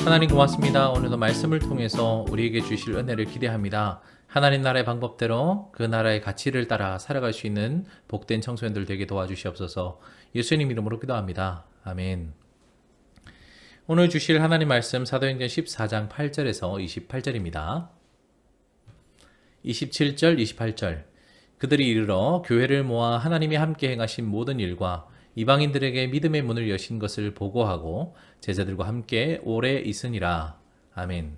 하나님 고맙습니다. 오늘도 말씀을 통해서 우리에게 주실 은혜를 기대합니다. 하나님 나라의 방법대로 그 나라의 가치를 따라 살아갈 수 있는 복된 청소년들 되게 도와주시옵소서. 예수님 이름으로 기도합니다. 아멘. 오늘 주실 하나님 말씀 사도행전 14장 8절에서 28절입니다. 27절, 28절. 그들이 이르러 교회를 모아 하나님이 함께 행하신 모든 일과 이방인들에게 믿음의 문을 여신 것을 보고하고 제자들과 함께 오래 있으니라. 아멘.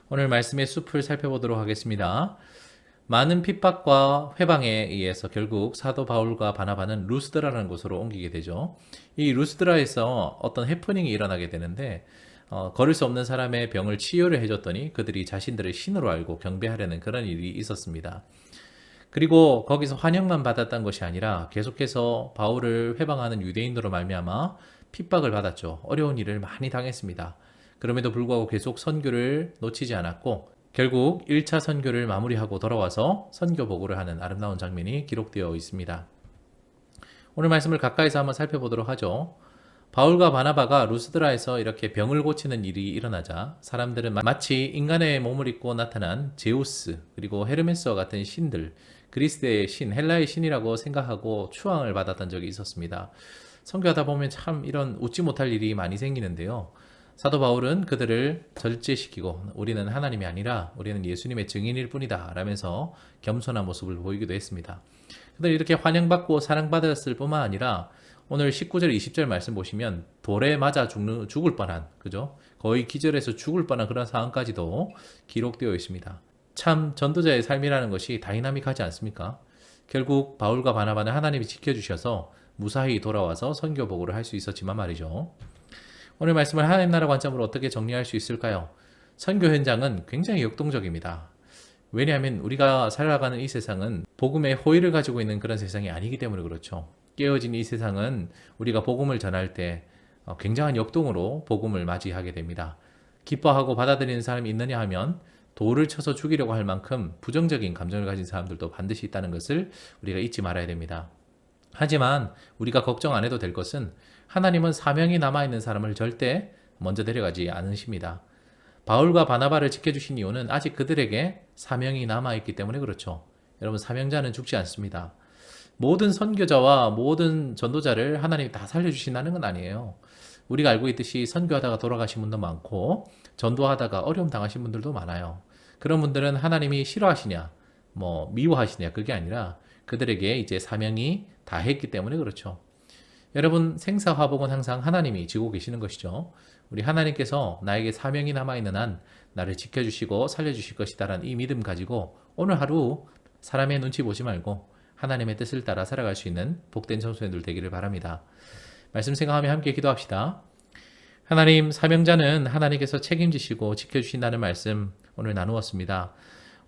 오늘 말씀의 숲을 살펴보도록 하겠습니다. 많은 핍박과 회방에 의해서 결국 사도 바울과 바나바는 루스드라라는 곳으로 옮기게 되죠. 이 루스드라에서 어떤 해프닝이 일어나게 되는데 걸을 수 없는 사람의 병을 치유를 해줬더니 그들이 자신들을 신으로 알고 경배하려는 그런 일이 있었습니다. 그리고 거기서 환영만 받았던 것이 아니라 계속해서 바울을 회방하는 유대인으로 말미암아 핍박을 받았죠. 어려운 일을 많이 당했습니다. 그럼에도 불구하고 계속 선교를 놓치지 않았고 결국 1차 선교를 마무리하고 돌아와서 선교 보고를 하는 아름다운 장면이 기록되어 있습니다. 오늘 말씀을 가까이서 한번 살펴보도록 하죠. 바울과 바나바가 루스드라에서 이렇게 병을 고치는 일이 일어나자 사람들은 마치 인간의 몸을 입고 나타난 제우스 그리고 헤르메스와 같은 신들, 그리스의 신, 헬라의 신이라고 생각하고 추앙을 받았던 적이 있었습니다. 선교하다 보면 참 이런 웃지 못할 일이 많이 생기는데요. 사도 바울은 그들을 절제시키고 우리는 하나님이 아니라 우리는 예수님의 증인일 뿐이다 라면서 겸손한 모습을 보이기도 했습니다. 그들 이렇게 환영받고 사랑받았을 뿐만 아니라 오늘 19절 20절 말씀 보시면 돌에 맞아 죽을 뻔한 그죠? 거의 기절해서 죽을 뻔한 그런 상황까지도 기록되어 있습니다. 참 전도자의 삶이라는 것이 다이나믹하지 않습니까? 결국 바울과 바나바는 하나님이 지켜주셔서 무사히 돌아와서 선교 보고를 할 수 있었지만 말이죠. 오늘 말씀을 하나님 나라 관점으로 어떻게 정리할 수 있을까요? 선교 현장은 굉장히 역동적입니다. 왜냐하면 우리가 살아가는 이 세상은 복음의 호의를 가지고 있는 그런 세상이 아니기 때문에 그렇죠. 깨어진 이 세상은 우리가 복음을 전할 때 굉장한 역동으로 복음을 맞이하게 됩니다. 기뻐하고 받아들이는 사람이 있느냐 하면 돌을 쳐서 죽이려고 할 만큼 부정적인 감정을 가진 사람들도 반드시 있다는 것을 우리가 잊지 말아야 됩니다. 하지만 우리가 걱정 안 해도 될 것은 하나님은 사명이 남아있는 사람을 절대 먼저 데려가지 않으십니다. 바울과 바나바를 지켜주신 이유는 아직 그들에게 사명이 남아있기 때문에 그렇죠. 여러분, 사명자는 죽지 않습니다. 모든 선교자와 모든 전도자를 하나님이 다 살려주신다는 건 아니에요. 우리가 알고 있듯이 선교하다가 돌아가신 분도 많고 전도하다가 어려움 당하신 분들도 많아요. 그런 분들은 하나님이 싫어하시냐 미워하시냐 그게 아니라 그들에게 이제 사명이 다 했기 때문에 그렇죠. 여러분, 생사화복은 항상 하나님이 지고 계시는 것이죠. 우리 하나님께서 나에게 사명이 남아있는 한 나를 지켜주시고 살려주실 것이다라는 이 믿음 가지고 오늘 하루 사람의 눈치 보지 말고 하나님의 뜻을 따라 살아갈 수 있는 복된 청소년들 되기를 바랍니다. 말씀 생각하며 함께 기도합시다. 하나님, 사명자는 하나님께서 책임지시고 지켜주신다는 말씀 오늘 나누었습니다.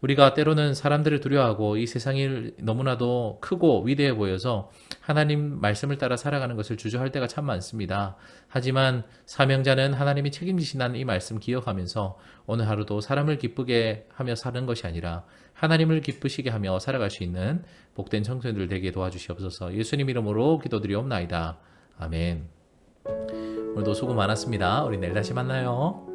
우리가 때로는 사람들을 두려워하고 이 세상이 너무나도 크고 위대해 보여서 하나님 말씀을 따라 살아가는 것을 주저할 때가 참 많습니다. 하지만 사명자는 하나님이 책임지신다는 이 말씀 기억하면서 오늘 하루도 사람을 기쁘게 하며 사는 것이 아니라 하나님을 기쁘시게 하며 살아갈 수 있는 복된 청소년들 되게 도와주시옵소서. 예수님 이름으로 기도드리옵나이다. 아멘. 오늘도 수고 많았습니다. 우리 내일 다시 만나요.